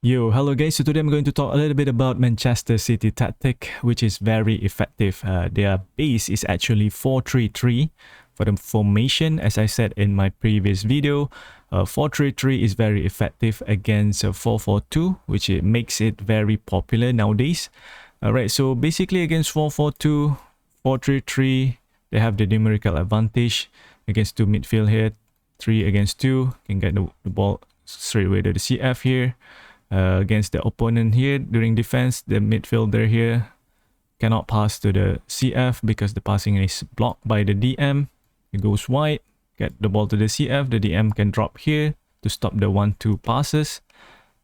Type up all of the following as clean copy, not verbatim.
Yo, hello guys. So today I'm going to talk a little bit about Manchester City tactic, which is very effective. Their base is actually 4-3-3 for the formation. As I said in my previous video, 4-3-3 is very effective against 4-4-2, which it makes it very popular nowadays. Alright, so basically against 4-4-2, 4-3-3, they have the numerical advantage against two midfield here. 3 against 2, can get the ball straight away to the CF here. Against the opponent here during defense, the midfielder here cannot pass to the CF because the passing is blocked by the DM. It goes wide, get the ball to the CF, the DM can drop here to stop the 1-2 passes.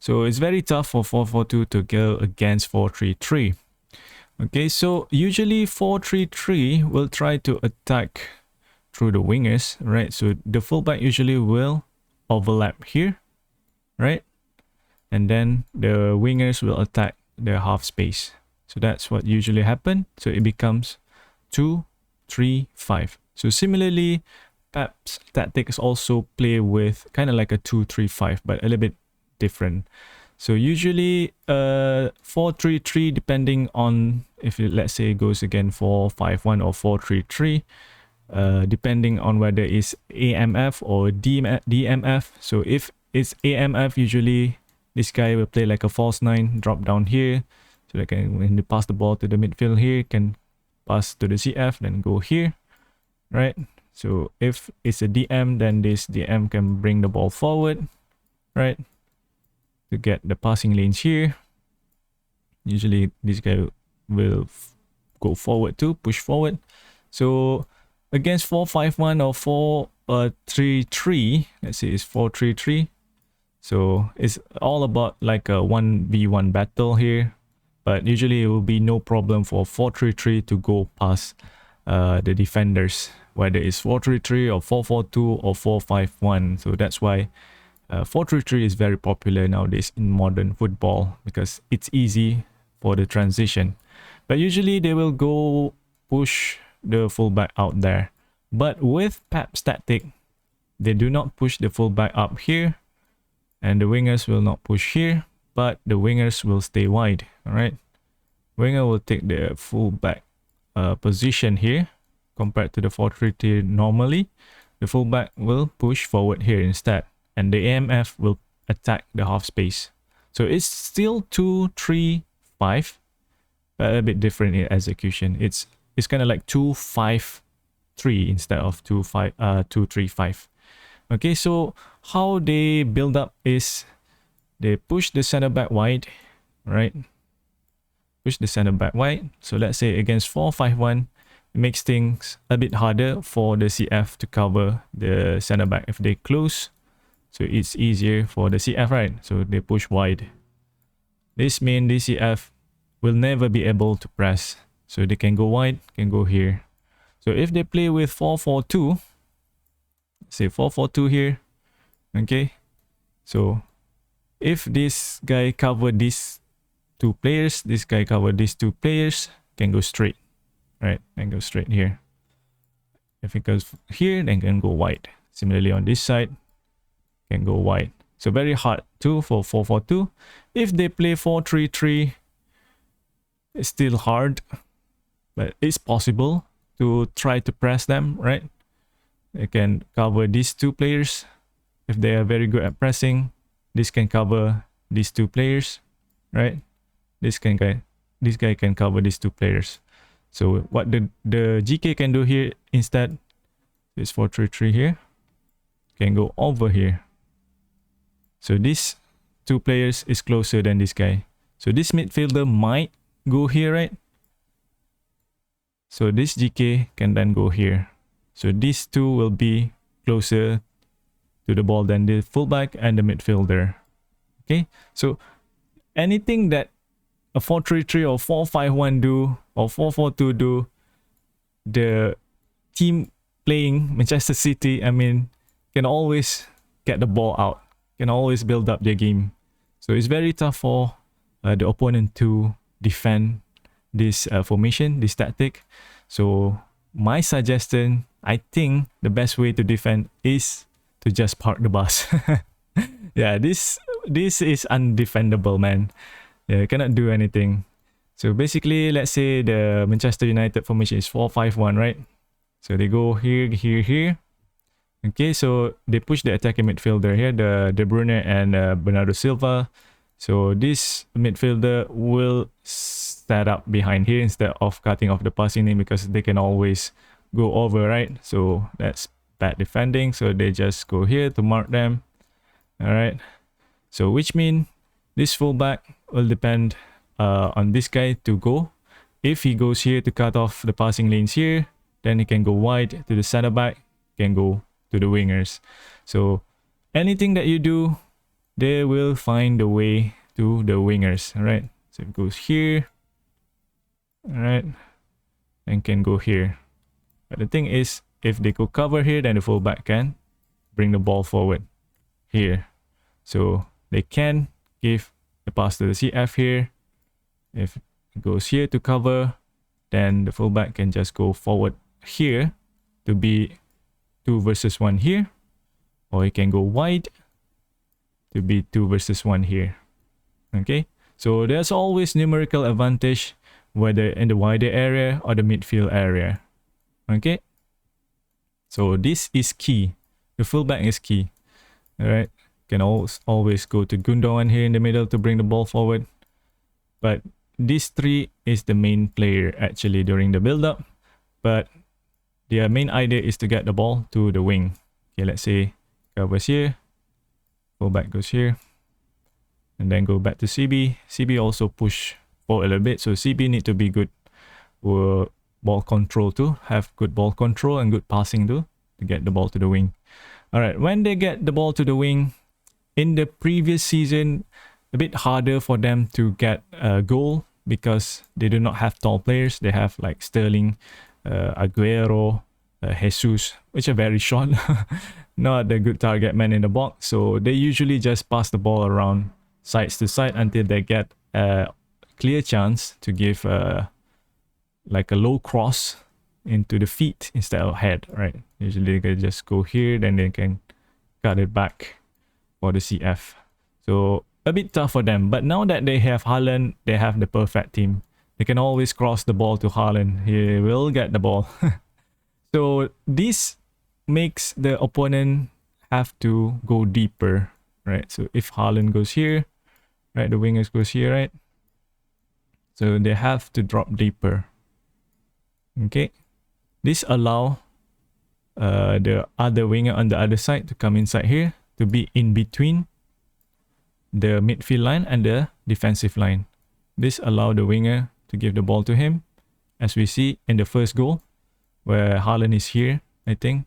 So it's very tough for 4-4-2 to go against 4-3-3. Okay, so usually 4-3-3 will try to attack through the wingers, right? So the fullback usually will overlap here, right? And then the wingers will attack the half space. So that's what usually happens. So it becomes 2-3-5. So similarly, Pep's tactics also play with kind of like a 2-3-5, but a little bit different. So usually 4-3-3, depending on if it, let's say, goes again 4-5-1 or 4-3-3, depending on whether it's AMF or DMF. So if it's AMF, usually this guy will play like a false 9, drop down here. So they can, when they pass the ball to the midfield here, can pass to the CF, then go here, right? So if it's a DM, then this DM can bring the ball forward, right? To get the passing lanes here. Usually this guy will go forward too, push forward. So against 4-5-1 or 4-3-3, let's say it's 4-3-3. So it's all about like a 1v1 battle here. But usually it will be no problem for 4-3-3 to go past the defenders, whether it's 4-3-3 or 4-4-2 or 4-5-1. So that's why 4-3-3 is very popular nowadays in modern football because it's easy for the transition. But usually they will go push the fullback out there. But with Pep's tactic, they do not push the fullback up here. And the wingers will not push here, but the wingers will stay wide. All right, winger will take the fullback position here compared to the 4-3-3 normally. The fullback will push forward here instead, and the AMF will attack the half space. So it's still 2-3-5, but a bit different in execution. It's kind of like 2-5-3 instead of 2-3-5. Okay, so how they build up is they push the center back wide, right? Push the center back wide. So let's say against 4-5-1, it makes things a bit harder for the CF to cover the center back if they close. So it's easier for the CF, right? So they push wide. This means the CF will never be able to press. So they can go wide, can go here. So if they play with 4-4-2, say 4-4-2 here, okay, so if this guy cover these two players, this guy cover these two players, can go straight, right, and go straight here. If it goes here, then can go wide. Similarly on this side, can go wide. So very hard too for 4-4-2. If they play 4-3-3, it's still hard, but it's possible to try to press them, right? They can cover these two players. If they are very good at pressing, this can cover these two players, right? This guy can cover these two players. So what the GK can do here instead is 4-3-3 here, can go over here. So these two players is closer than this guy. So this midfielder might go here, right? So this GK can then go here. So these two will be closer to the ball than the fullback and the midfielder. Okay, so anything that a 4-3-3 or 4-5-1 do or 4-4-2 do, the team playing Manchester City, I mean, can always get the ball out, can always build up their game. So it's very tough for the opponent to defend this formation, this tactic. So my suggestion, I think the best way to defend is to just park the bus. Yeah, this this is undefendable, man. Yeah, you cannot do anything. So basically, let's say the Manchester United formation is 4-5-1, right? So they go here, here, here. Okay, so they push the attacking midfielder here, the De Bruyne and Bernardo Silva. So this midfielder will set up behind here instead of cutting off the passing lane because they can always go over, right? So that's bad defending. So they just go here to mark them. All right. So which means this fullback will depend on this guy to go. If he goes here to cut off the passing lanes here, then he can go wide to the center back, can go to the wingers. So anything that you do, they will find the way to the wingers. All right. So it goes here. All right. And can go here. But the thing is, if they go cover here, then the fullback can bring the ball forward here. So they can give the pass to the CF here. If it goes here to cover, then the fullback can just go forward here to be 2 versus 1 here. Or he can go wide to be 2 versus 1 here. Okay, so there's always numerical advantage whether in the wider area or the midfield area. Okay, so this is key. The fullback is key. All right, can always go to Gundogan here in the middle to bring the ball forward. But these three is the main player actually during the build-up. But their main idea is to get the ball to the wing. Okay, let's say covers here, fullback goes here, and then go back to CB. CB also push forward a little bit, so CB need to be good with ball control too, have good ball control and good passing too to get the ball to the wing. All right, when they get the ball to the wing, in the previous season, a bit harder for them to get a goal because they do not have tall players. They have like Sterling, Aguero, Jesus, which are very short, not a good target man in the box. So they usually just pass the ball around sides to side until they get a clear chance to give like a low cross into the feet instead of head, right? Usually they can just go here, then they can cut it back for the CF. So a bit tough for them. But now that they have Haaland, they have the perfect team. They can always cross the ball to Haaland. He will get the ball. So this makes the opponent have to go deeper, right? So if Haaland goes here, right, the wingers goes here, right? So they have to drop deeper. Okay, this allow the other winger on the other side to come inside here to be in between the midfield line and the defensive line. This allow the winger to give the ball to him, as we see in the first goal, where Haaland is here, I think.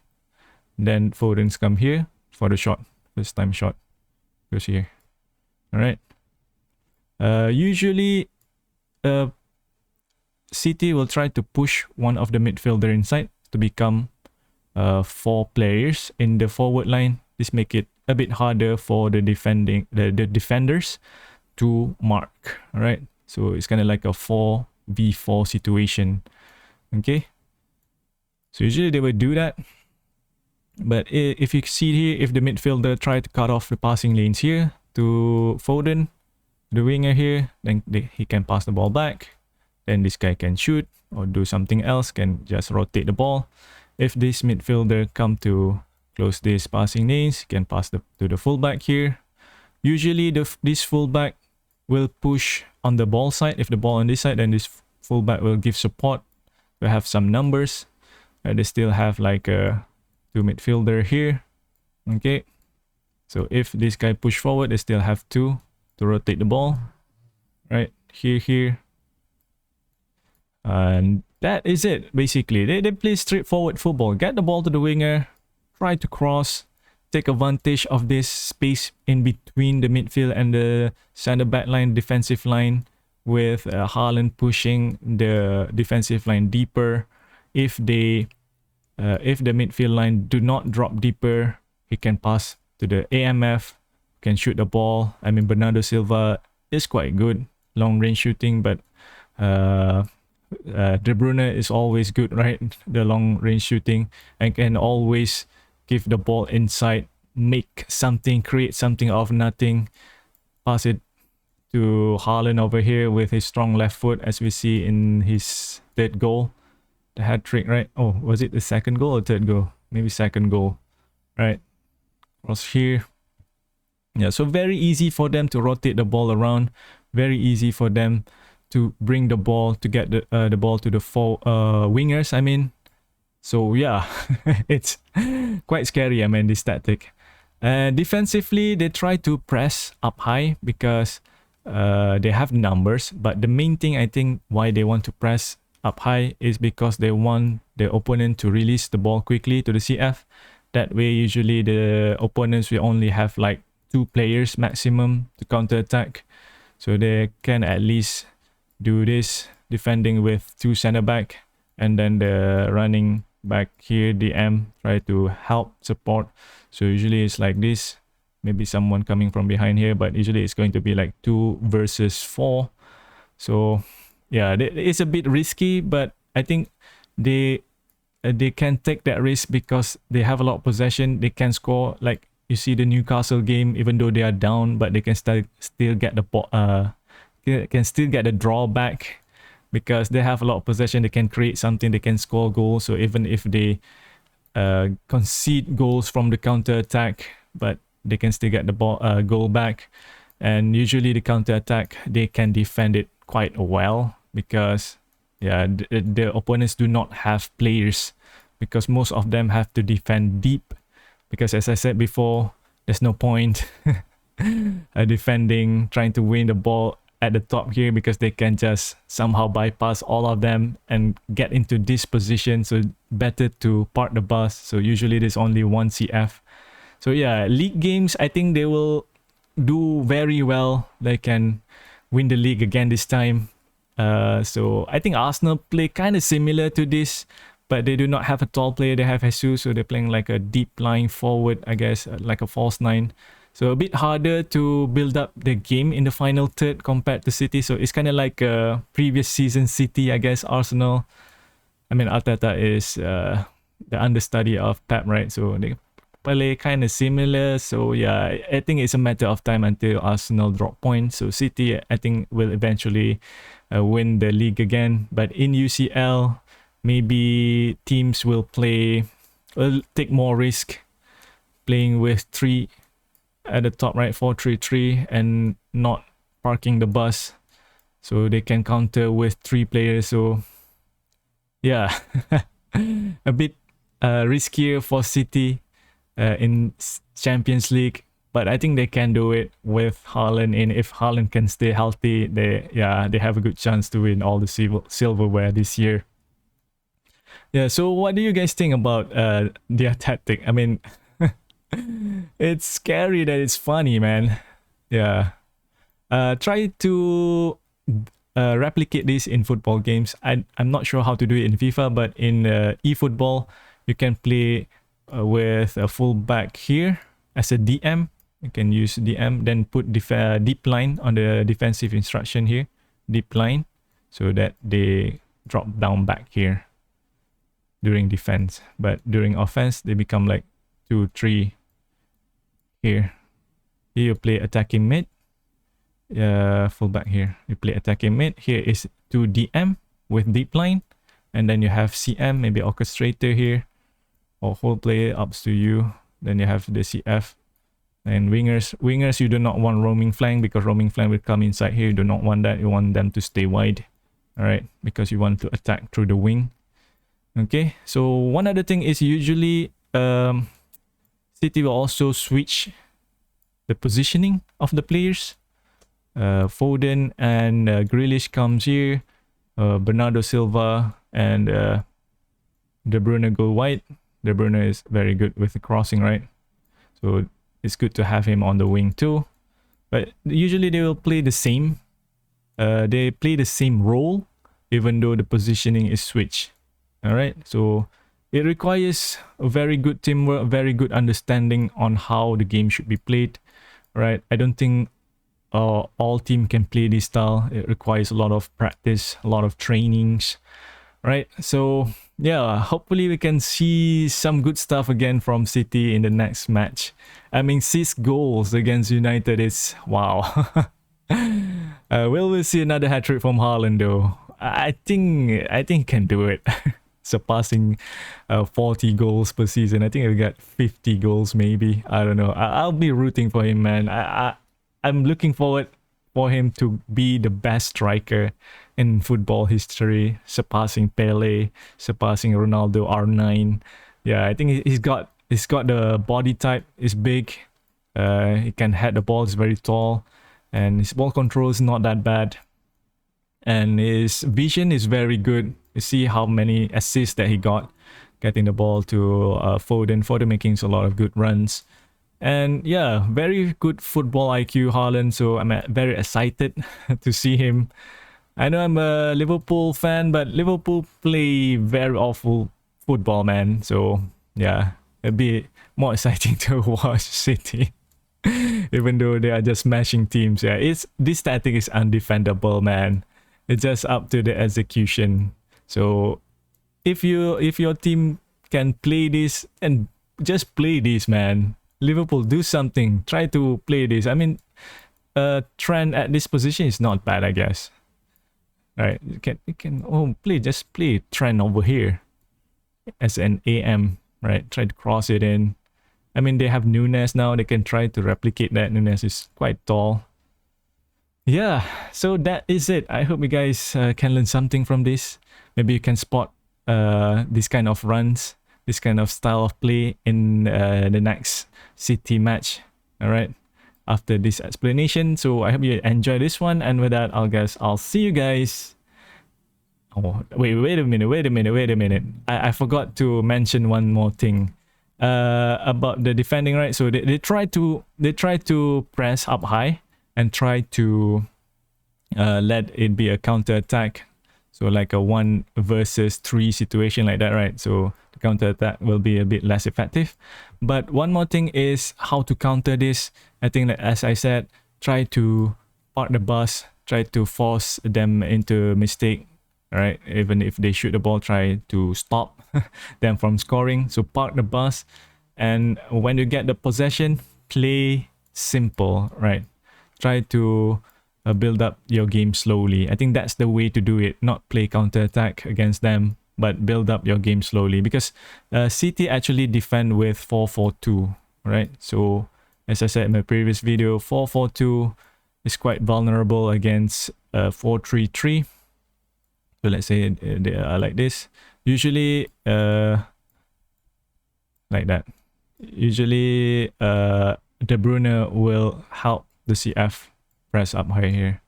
Then Foden's come here for the shot, first time shot goes here. All right. Usually, City will try to push one of the midfielder inside to become 4 players in the forward line. This make it a bit harder for the defenders to mark. All right, so it's kind of like a 4v4 situation. Okay, so usually they would do that, but if you see here, if the midfielder try to cut off the passing lanes here to Foden, the winger here, then he can pass the ball back. Then this guy can shoot or do something else, can just rotate the ball. If this midfielder come to close this passing lanes, can pass to the fullback here. Usually this fullback will push on the ball side. If the ball on this side, then this fullback will give support. We have some numbers. They still have like a 2 midfielder here. Okay, so if this guy push forward, they still have 2 to rotate the ball. Right, here. And that is it, basically. They play straightforward football. Get the ball to the winger, try to cross, take advantage of this space in between the midfield and the center back line, defensive line, with Haaland pushing the defensive line deeper. If the midfield line do not drop deeper, he can pass to the AMF, can shoot the ball. I mean, Bernardo Silva is quite good, long range shooting, but De Bruyne is always good, right? The long range shooting, and can always give the ball inside, make something, create something out of nothing. pass it to Haaland over here with his strong left foot, as we see in his third goal. The hat trick, right? Oh, was it the second goal or third goal? Maybe second goal, right? Cross here. Yeah, so very easy for them to rotate the ball around. Very easy for them to bring the ball, to get the ball to the wingers, I mean. So yeah, it's quite scary, I mean, this tactic. And defensively, they try to press up high because they have numbers. But the main thing, I think, why they want to press up high is because they want the opponent to release the ball quickly to the CF. That way, usually the opponents will only have like 2 players maximum to counter attack. So they can at least do this defending with 2 center back, and then the running back here, DM, try to help support. So usually it's like this, maybe someone coming from behind here, but usually it's going to be like 2 versus 4. So yeah, it's a bit risky, but I think they can take that risk because they have a lot of possession. They can score. Like you see the Newcastle game, even though they are down, but they can still get the can still get the draw back because they have a lot of possession. They can create something. They can score goals. So even if they concede goals from the counter attack, but they can still get the goal back. And usually the counter attack, they can defend it quite well because yeah, the opponents do not have players, because most of them have to defend deep, because as I said before, there's no point defending, trying to win the ball at the top here, because they can just somehow bypass all of them and get into this position. So better to park the bus. So usually there's only 1 CF. So yeah, league games, I think they will do very well. They can win the league again this time. So I think Arsenal play kind of similar to this, but they do not have a tall player. They have Jesus, so they're playing like a deep lying forward, I guess, like a false 9. So a bit harder to build up the game in the final third compared to City. So it's kind of like a previous season City, I guess. Arsenal, I mean, Arteta is the understudy of Pep, right? So they play kind of similar. So yeah, I think it's a matter of time until Arsenal drop points. So City, I think, will eventually win the league again. But in UCL, maybe teams will take more risk, playing with 3 at the top, right? 4-3-3, and not parking the bus, so they can counter with 3 players. So yeah, a bit riskier for City in Champions League, but I think they can do it with Haaland. And if Haaland can stay healthy, they have a good chance to win all the silverware this year. Yeah, so what do you guys think about their tactic? I mean, it's scary that it's funny, man. Yeah. Try to replicate this in football games. I'm not sure how to do it in FIFA, but in eFootball, you can play with a full back here as a DM. You can use DM, then put deep line on the defensive instruction here, deep line, so that they drop down back here during defense. But during offense, they become like 2-3 here. Here you play attacking mid. Full back here. You play attacking mid. Here is 2 DM with deep line. And then you have CM, maybe orchestrator here, or whole player, up to you. Then you have the CF. And wingers, you do not want roaming flank, because roaming flank will come inside here. You do not want that. You want them to stay wide. Alright, because you want to attack through the wing. Okay, so one other thing is usually City will also switch the positioning of the players. Foden and Grealish comes here. Bernardo Silva and De Bruyne go wide. De Bruyne is very good with the crossing, right? So it's good to have him on the wing too. But usually they will play the same. They play the same role, even though the positioning is switched. All right, so it requires a very good teamwork, very good understanding on how the game should be played. Right, I don't think all team can play this style. It requires a lot of practice, a lot of trainings. Right, so yeah, hopefully we can see some good stuff again from City in the next match. I mean, 6 goals against United is wow. Will we see another hat trick from Haaland though? I think he can do it, surpassing 40 goals per season. I think he'll get 50 goals maybe. I don't know. I'll be rooting for him, man. I'm looking forward for him to be the best striker in football history, surpassing Pele, surpassing Ronaldo R9. Yeah, I think he's got the body type. Is big. He can head the ball. He's very tall, and his ball control is not that bad. And his vision is very good. You see how many assists that he got, getting the ball to Foden. Foden making a lot of good runs. And yeah, very good football IQ, Haaland. So I'm very excited to see him. I know I'm a Liverpool fan, but Liverpool play very awful football, man. So yeah, it'd be more exciting to watch City, even though they are just smashing teams. Yeah, this tactic is undefendable, man. It's just up to the execution. So if your team can play this, and just play this, man. Liverpool, do something. Try to play this. I mean, Trent at this position is not bad, I guess. Right? You can just play Trent over here as an AM, right? Try to cross it in. I mean, they have Nunes now. They can try to replicate that. Nunes is quite tall. Yeah, so that is it. I hope you guys can learn something from this. Maybe you can spot this kind of runs, this kind of style of play in the next City match. All right, after this explanation. So I hope you enjoy this one. And with that, I'll see you guys. Oh, wait a minute. I forgot to mention one more thing about the defending, right? So they try to press up high and try to let it be a counter attack. So like a 1 versus 3 situation like that, right? So the counter attack will be a bit less effective. But one more thing is how to counter this. I think that, as I said, try to park the bus, try to force them into mistake, right? Even if they shoot the ball, try to stop them from scoring. So park the bus, and when you get the possession, play simple, right? Try to build up your game slowly. I think that's the way to do it. Not play counter attack against them, but build up your game slowly. Because City actually defend with 4-4-2, right? So as I said in my previous video, 4-4-2 is quite vulnerable against 4-3-3. So let's say they are like this. Usually like that. Usually De Bruyne will help the CF press up high here.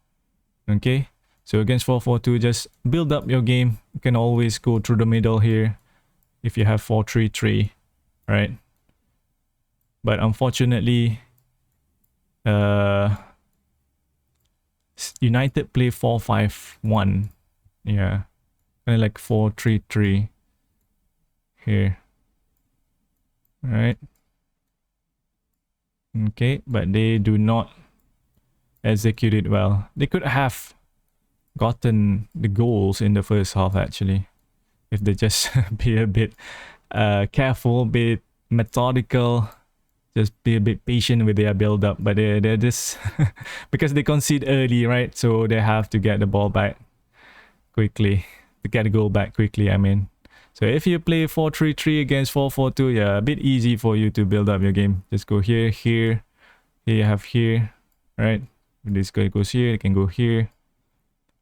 Okay, so against 4-4-2, just build up your game. You can always go through the middle here if you have 4-3-3, right? But unfortunately, United play 4-5-1. Yeah, kind of like 4-3-3 here, right? Okay, but they do not execute it well. They could have gotten the goals in the first half, actually, if they just be a bit careful, be methodical, just be a bit patient with their build up. But they're just because they concede early, right? So they have to get the ball back quickly, to get the goal back quickly, I mean. So if you play 4-3-3 against 4-4-2, yeah, a bit easy for you to build up your game. Just go here, here you have here, right? If this guy goes here, you can go here.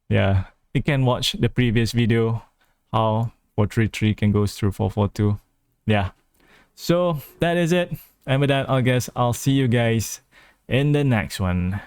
Yeah, you can watch the previous video how 4-3-3 can go through 4-4-2. Yeah, so that is it. And with that, I guess I'll see you guys in the next one.